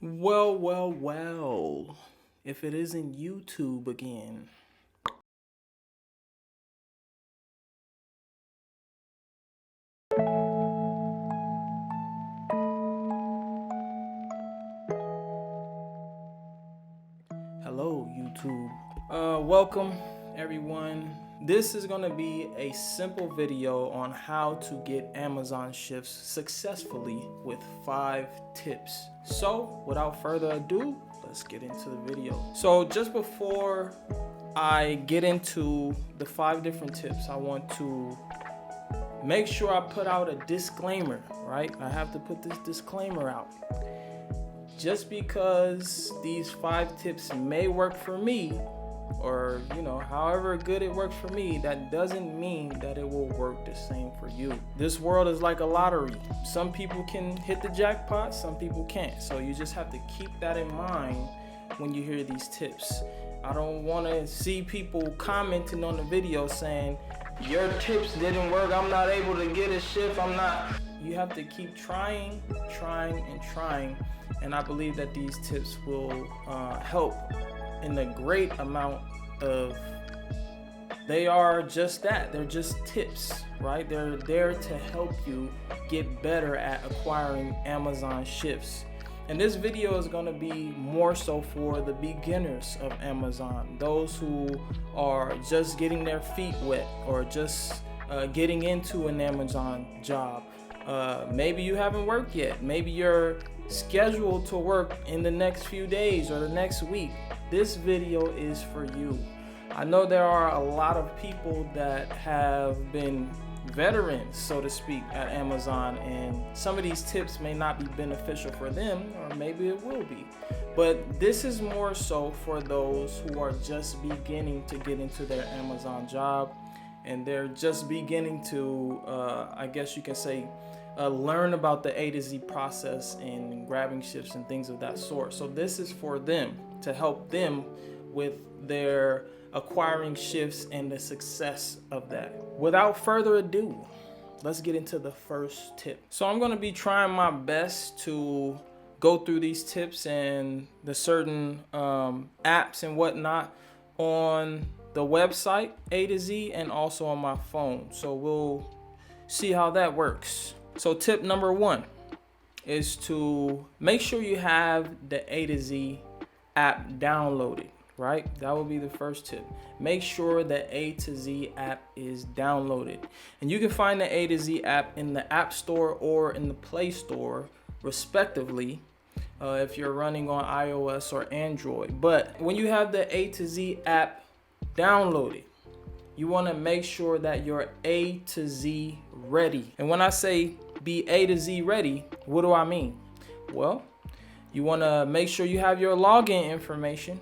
Well, if it isn't YouTube again. Hello, YouTube. Welcome, everyone. This is going to be a simple video on how to get Amazon shifts successfully with 5 tips. So, without further ado, let's get into the video. So, just before I get into the 5 different tips, I want to make sure I put out a disclaimer, right? I have to put this disclaimer out. Just because these 5 tips may work for me, or however good it works for me, that doesn't mean that it will work the same for you. This world is like a lottery. Some people can hit the jackpot, some people can't. So you just have to keep that in mind when you hear these tips. I don't want to see people commenting on the video saying, your tips didn't work, I'm not able to get a shift, You have to keep trying, and I believe that these tips will help in a great amount of. They are just that, they're just tips, right? They're there to help you get better at acquiring Amazon shifts. And this video is going to be more so for the beginners of Amazon, those who are just getting their feet wet or just getting into an Amazon job. Maybe you haven't worked yet. Maybe you're scheduled to work in the next few days or the next week. This video is for you. I know there are a lot of people that have been veterans, so to speak, at Amazon, and some of these tips may not be beneficial for them, or maybe it will be. But this is more so for those who are just beginning to get into their Amazon job, and they're just beginning to, I guess you can say, learn about the A to Z process and grabbing shifts and things of that sort. So this is for them, to help them with their acquiring shifts and the success of that. Without further ado, let's get into the first tip. So I'm going to be trying my best to go through these tips and the certain apps and whatnot on the website AtoZ and also on my phone. So we'll see how that works. So tip number 1 is to make sure you have the AtoZ app downloaded, right? That will be the first tip. Make sure the AtoZ app is downloaded. And you can find the AtoZ app in the App Store or in the Play Store, respectively, if you're running on iOS or Android. But when you have the AtoZ app downloaded, you want to make sure that you're A to Z ready. And when I say be A to Z ready, what do I mean? Well, you want to make sure you have your login information.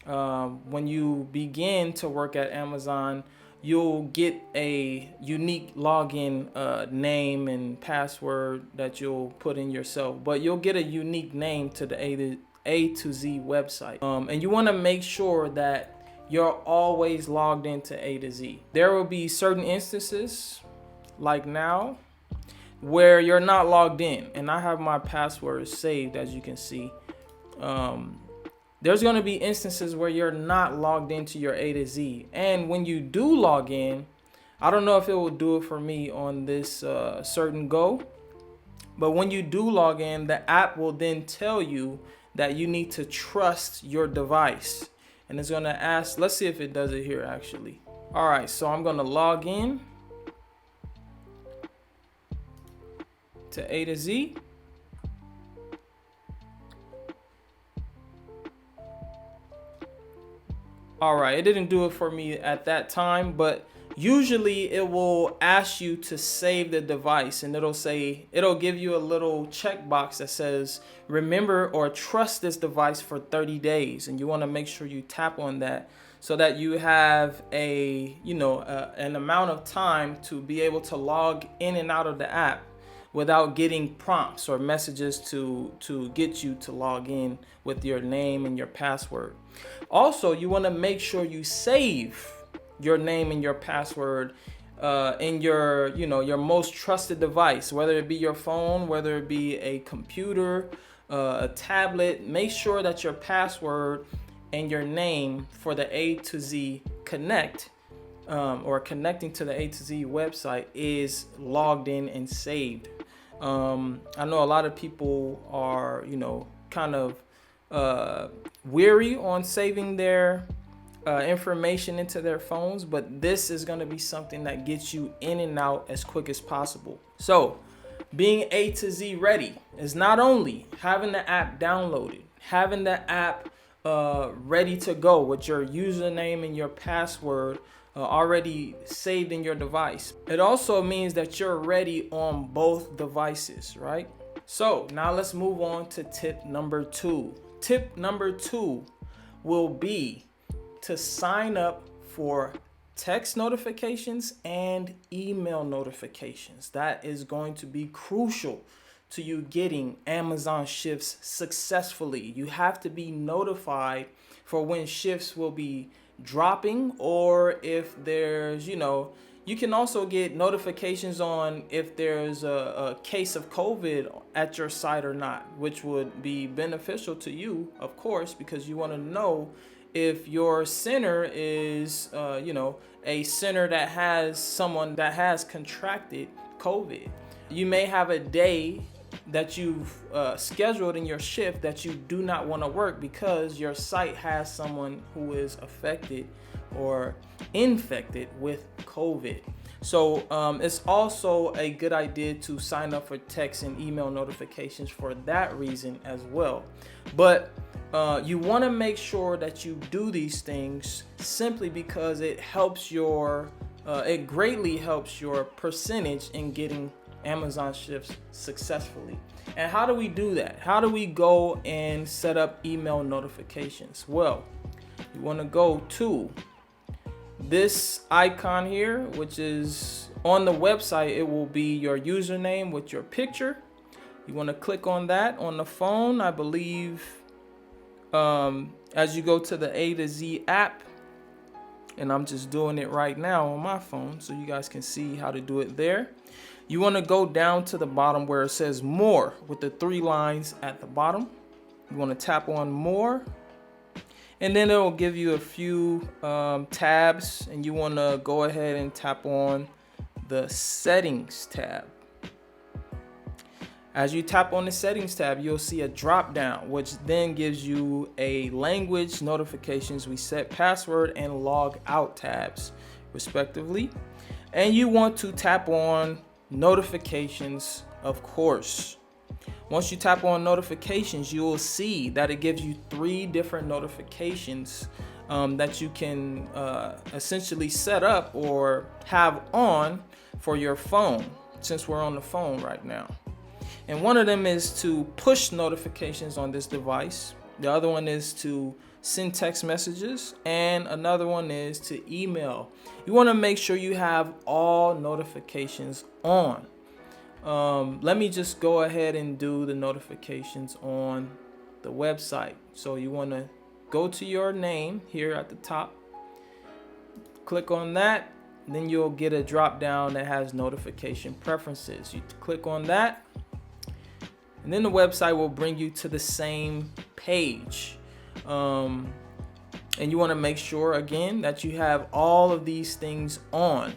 When you begin to work at Amazon, you'll get a unique login name and password that you'll put in yourself, but you'll get a unique name to the A to Z website. And you want to make sure that you're always logged into A to Z. There will be certain instances, like now, where you're not logged in, and I have my password saved, as you can see. There's going to be instances where you're not logged into your A to Z, and when you do log in, I don't know if it will do it for me on this certain Go, but when you do log in, the app will then tell you that you need to trust your device. And it's going to ask, let's see if it does it here actually. All right, so I'm going to log in to A to Z. All right, it didn't do it for me at that time, but usually it will ask you to save the device, and it'll give you a little checkbox that says remember or trust this device for 30 days, and you want to make sure you tap on that so that you have an amount of time to be able to log in and out of the app without getting prompts or messages to get you to log in with your name and your password. Also, you want to make sure you save your name and your password in your most trusted device, whether it be your phone, whether it be a computer, a tablet, make sure that your password and your name for the AtoZ Connect or connecting to the AtoZ website is logged in and saved. I know a lot of people are, kind of weary on saving their information into their phones, but this is going to be something that gets you in and out as quick as possible. So being AtoZ ready is not only having the app downloaded, having the app ready to go with your username and your password already saved in your device. It also means that you're ready on both devices, right? So now let's move on to tip number 2. Tip number 2 will be to sign up for text notifications and email notifications. That is going to be crucial to you getting Amazon shifts successfully. You have to be notified for when shifts will be dropping, or if there's, you can also get notifications on if there's a case of COVID at your site or not, which would be beneficial to you, of course, because you want to know if your center is, a center that has someone that has contracted COVID. You may have a day that you've scheduled in your shift that you do not want to work because your site has someone who is affected or infected with COVID. So it's also a good idea to sign up for text and email notifications for that reason as well. But you want to make sure that you do these things simply because it helps it greatly helps your percentage in getting Amazon shifts successfully. And how do we do that? How do we go and set up email notifications? Well, you want to go to this icon here, which is on the website. It will be your username with your picture. You want to click on that on the phone, I believe. As you go to the AtoZ app, and I'm just doing it right now on my phone so you guys can see how to do it there. You want to go down to the bottom where it says more with the 3 lines at the bottom. You want to tap on more, and then it will give you a few tabs, and you want to go ahead and tap on the settings tab. As you tap on the settings tab, you'll see a drop down, which then gives you a language, notifications, reset password, and log out tabs, respectively. And you want to tap on notifications, of course. Once you tap on notifications, you will see that it gives you 3 different notifications that you can essentially set up or have on for your phone, since we're on the phone right now. And one of them is to push notifications on this device. The other one is to send text messages, and another one is to email. You want to make sure you have all notifications on. Let me just go ahead and do the notifications on the website. So you want to go to your name here at the top, click on that, then you'll get a drop down that has notification preferences. You click on that, and then the website will bring you to the same page. And you want to make sure again that you have all of these things on.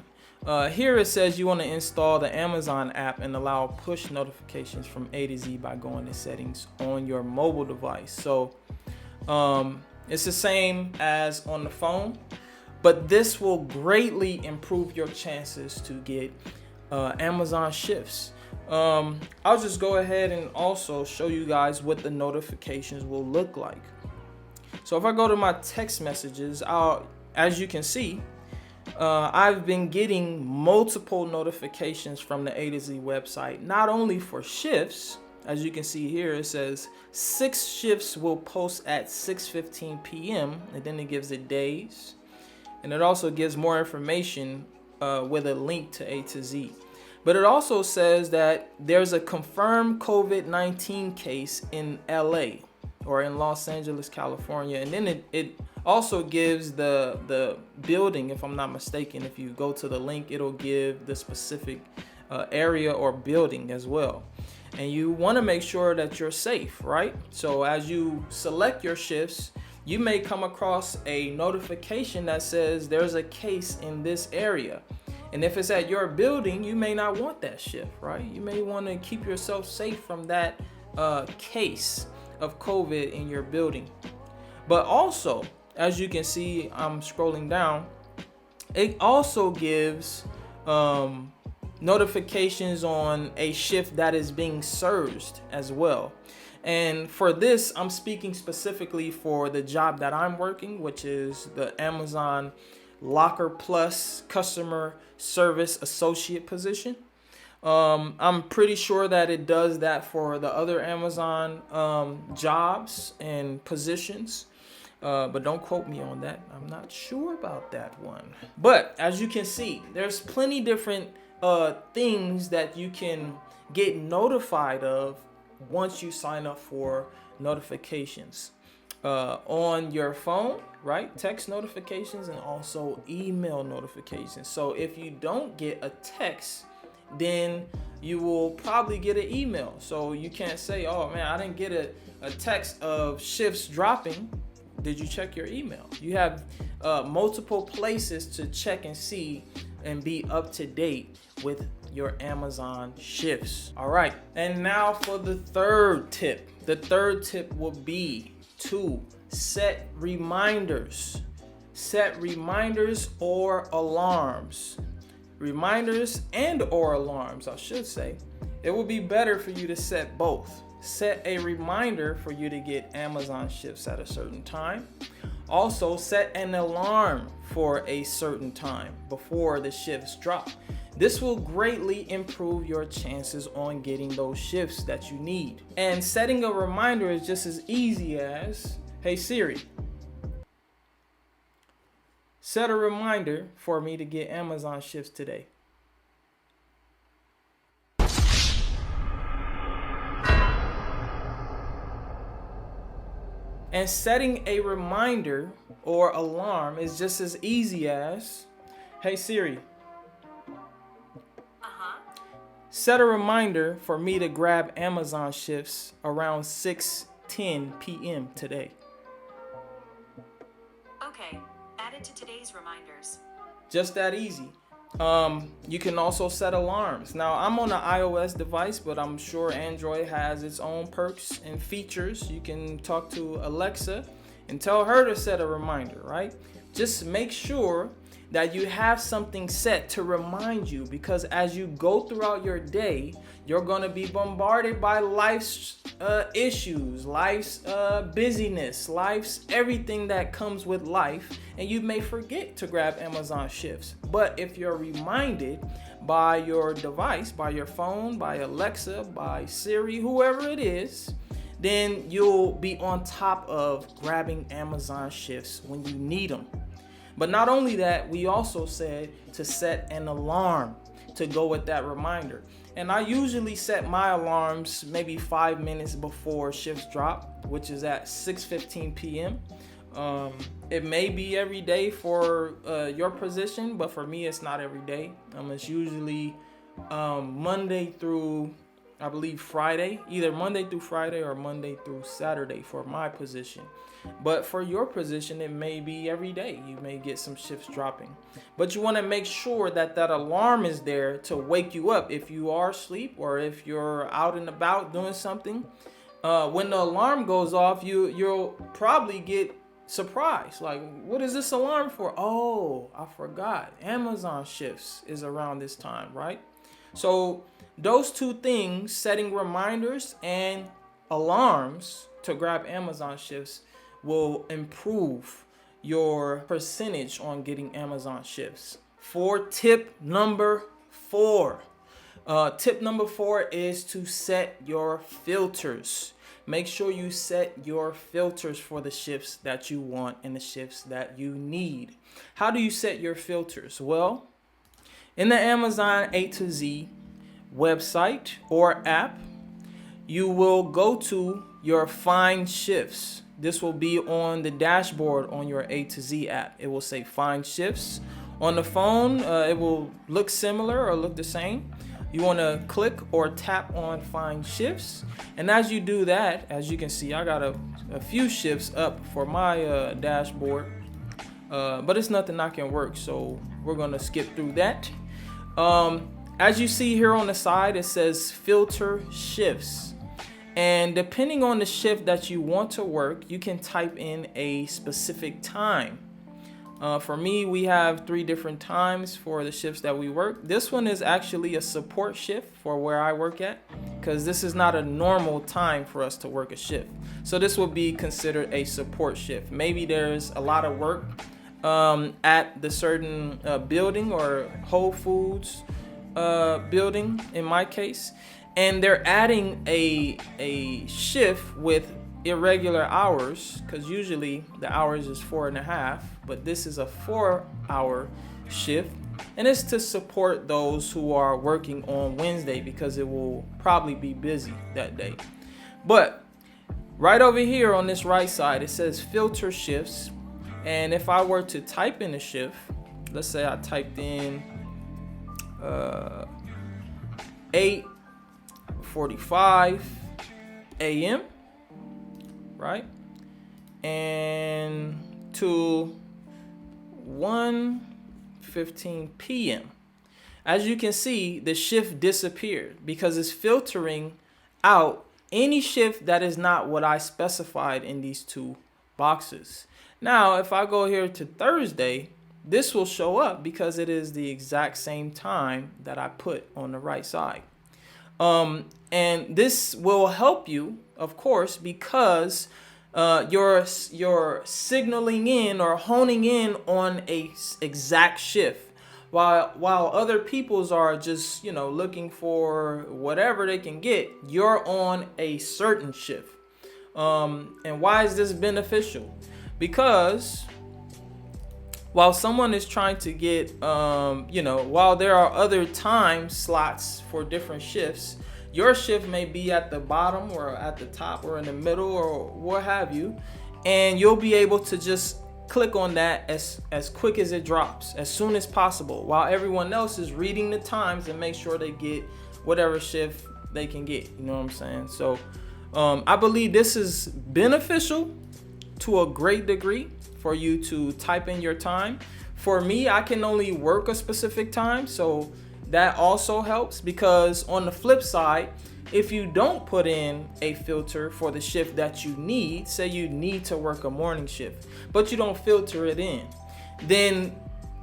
Here it says you want to install the Amazon app and allow push notifications from AtoZ by going to settings on your mobile device. So it's the same as on the phone, but this will greatly improve your chances to get Amazon shifts. I'll just go ahead and also show you guys what the notifications will look like. So if I go to my text messages, as you can see, I've been getting multiple notifications from the AtoZ website, not only for shifts. As you can see here, it says 6 shifts will post at 6:15 p.m. and then it gives it days, and it also gives more information with a link to AtoZ. But it also says that there's a confirmed COVID-19 case in LA or in Los Angeles, California, and then it also gives the building, if I'm not mistaken. If you go to the link, it'll give the specific area or building as well. and you want to make sure that you're safe, right? So as you select your shifts, you may come across a notification that says there's a case in this area. And if it's at your building, you may not want that shift, right? You may want to keep yourself safe from that case of COVID in your building. But also, as you can see, I'm scrolling down, it also gives notifications on a shift that is being surged as well. And for this, I'm speaking specifically for the job that I'm working, which is the Amazon Locker Plus Customer Service Associate position. I'm pretty sure that it does that for the other Amazon jobs and positions. But don't quote me on that. I'm not sure about that one. But as you can see, there's plenty different things that you can get notified of once you sign up for notifications on your phone, right? Text notifications and also email notifications. So if you don't get a text, then you will probably get an email. So you can't say, oh man, I didn't get a text of shifts dropping. Did you check your email? You have multiple places to check and see and be up to date with your Amazon shifts. All right, and now for the third tip. The third tip will be to set reminders. Set reminders or alarms. Reminders and or alarms, I should say. It would be better for you to set both. Set a reminder for you to get Amazon shifts at a certain time. Also, set an alarm for a certain time before the shifts drop. This will greatly improve your chances on getting those shifts that you need. And setting a reminder is just as easy as, hey Siri, set a reminder for me to get Amazon shifts today. And setting a reminder or alarm is just as easy as, hey Siri, set a reminder for me to grab Amazon shifts around 6:10 p.m. today. Okay, added to today's reminders. Just that easy. You can also set alarms. Now, I'm on an iOS device, but I'm sure Android has its own perks and features. You can talk to Alexa and tell her to set a reminder, right? Just make sure that you have something set to remind you, because as you go throughout your day, you're going to be bombarded by life's issues, life's busyness, life's everything that comes with life, and you may forget to grab Amazon shifts. But if you're reminded by your device, by your phone, by Alexa, by Siri, whoever it is, then you'll be on top of grabbing Amazon shifts when you need them. But not only that, we also said to set an alarm to go with that reminder. And I usually set my alarms maybe 5 minutes before shifts drop, which is at 6:15 p.m. It may be every day for your position, but for me, it's not every day. It's usually Monday through, I believe, Friday, either Monday through Friday or Monday through Saturday for my position. But for your position, it may be every day. You may get some shifts dropping. But you want to make sure that that alarm is there to wake you up if you are asleep or if you're out and about doing something. When the alarm goes off, you'll probably get surprised. Like, what is this alarm for? Oh, I forgot. Amazon shifts is around this time, right? So those two things, setting reminders and alarms to grab Amazon shifts, will improve your percentage on getting Amazon shifts. For tip number 4. Tip number 4 is to set your filters. Make sure you set your filters for the shifts that you want and the shifts that you need. How do you set your filters? Well, in the Amazon AtoZ website or app, you will go to your Find Shifts. This will be on the dashboard on your AtoZ app. It will say Find Shifts. On the phone, it will look similar or look the same. you want to click or tap on find shifts. And as you do that, as you can see, I got a few shifts up for my dashboard, but it's nothing I can work, so we're going to skip through that. As you see here on the side, it says filter shifts. And depending on the shift that you want to work, you can type in a specific time. For me, we have 3 different times for the shifts that we work. This one is actually a support shift for where I work at, because this is not a normal time for us to work a shift. So this would be considered a support shift. Maybe there's a lot of work at the certain building or Whole Foods building in my case, and they're adding a shift with irregular hours, because usually the hours is 4.5, but this is a 4-hour shift, and it's to support those who are working on Wednesday because it will probably be busy that day. But right over here on this right side, it says filter shifts, and if I were to type in a shift, let's say I typed in 8:45 a.m. right, and to 1:15 p.m. As you can see, the shift disappeared because it's filtering out any shift that is not what I specified in these 2 boxes. Now, if I go here to Thursday, this will show up because it is the exact same time that I put on the right side. And this will help you, of course, because you're signaling in or honing in on a exact shift, while other people's are just, looking for whatever they can get. You're on a certain shift. And why is this beneficial? Because while someone is trying to get, while there are other time slots for different shifts, your shift may be at the bottom or at the top or in the middle or what have you, and you'll be able to just click on that as quick as it drops, as soon as possible, while everyone else is reading the times and make sure they get whatever shift they can get. You know what I'm saying? So I believe this is beneficial to a great degree for you to type in your time. For me, I can only work a specific time, so that also helps, because on the flip side, if you don't put in a filter for the shift that you need, say you need to work a morning shift, but you don't filter it in, then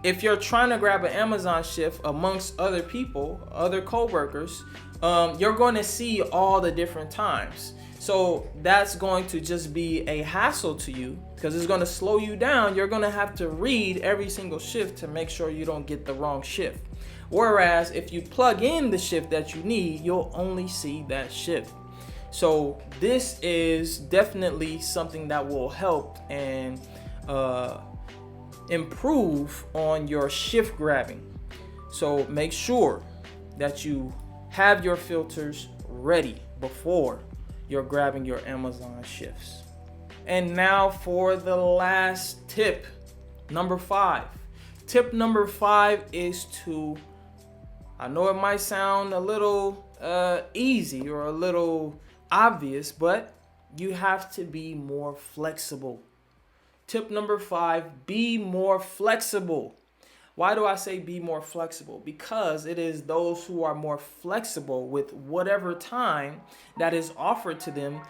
if you're trying to grab an Amazon shift amongst other people, other co-workers, you're going to see all the different times. So that's going to just be a hassle to you, because it's going to slow you down. You're going to have to read every single shift to make sure you don't get the wrong shift. Whereas if you plug in the shift that you need, you'll only see that shift. So this is definitely something that will help and improve on your shift grabbing. So make sure that you have your filters ready before you're grabbing your Amazon shifts. And now for the last tip, number 5. Tip number 5 is to, I know it might sound a little easy or a little obvious, but you have to be more flexible. Tip number 5, be more flexible. Why do I say be more flexible? Because it is those who are more flexible with whatever time that is offered to them,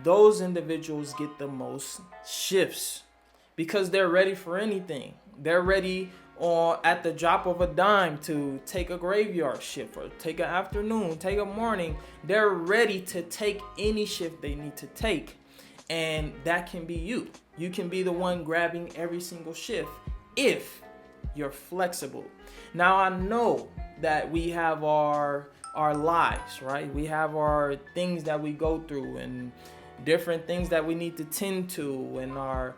those individuals get the most shifts, because they're ready for anything. They're ready at the drop of a dime to take a graveyard shift or take an afternoon, take a morning. They're ready to take any shift they need to take. And that can be you. You can be the one grabbing every single shift if you're flexible. Now, I know that we have our lives, right? We have our things that we go through and different things that we need to tend to, and our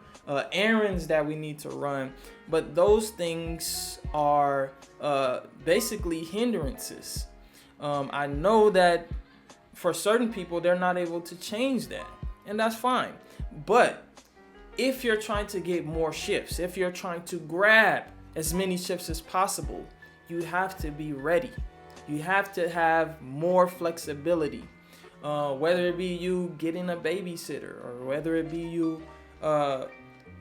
errands that we need to run. But those things are basically hindrances. I know that for certain people, they're not able to change that, and that's fine. But if you're trying to get more shifts, if you're trying to grab as many shifts as possible, you have to be ready. You have to have more flexibility. Whether it be you getting a babysitter, or whether it be you,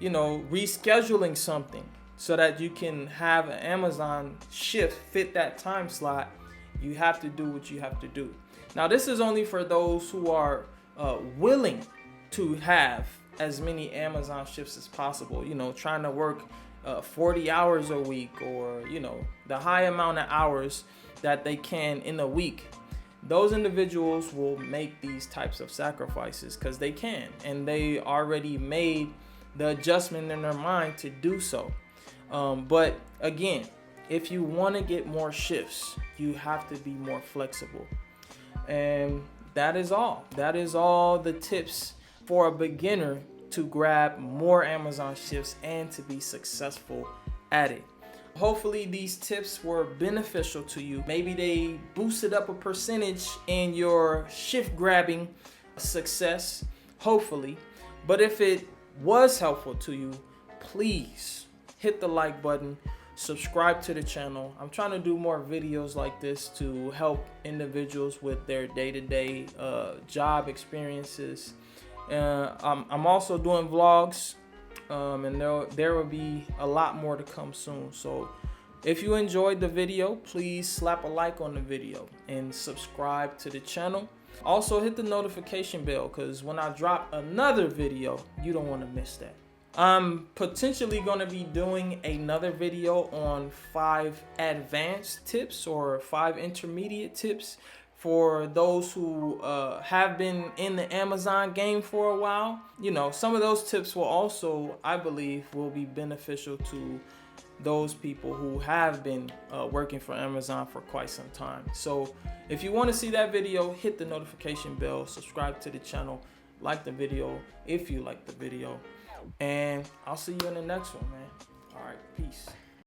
rescheduling something so that you can have an Amazon shift fit that time slot, you have to do what you have to do. Now, this is only for those who are willing to have as many Amazon shifts as possible, trying to work 40 hours a week, or, the high amount of hours that they can in a week. Those individuals will make these types of sacrifices because they can, and they already made the adjustment in their mind to do so. But again, if you want to get more shifts, you have to be more flexible. And that is all. That is all the tips for a beginner to grab more Amazon shifts and to be successful at it. Hopefully these tips were beneficial to you. Maybe they boosted up a percentage in your shift grabbing success, hopefully. But if it was helpful to you, please hit the like button, subscribe to the channel. I'm trying to do more videos like this to help individuals with their day-to-day job experiences. I'm also doing vlogs, and there will be a lot more to come soon. So if you enjoyed the video, please slap a like on the video and subscribe to the channel. Also hit the notification bell, because when I drop another video, you don't want to miss that. I'm potentially going to be doing another video on 5 advanced tips or 5 intermediate tips for those who have been in the Amazon game for a while. Some of those tips will also, I believe, will be beneficial to those people who have been working for Amazon for quite some time. So if you want to see that video, hit the notification bell, subscribe to the channel, like the video if you like the video, and I'll see you in the next one, man. All right, peace.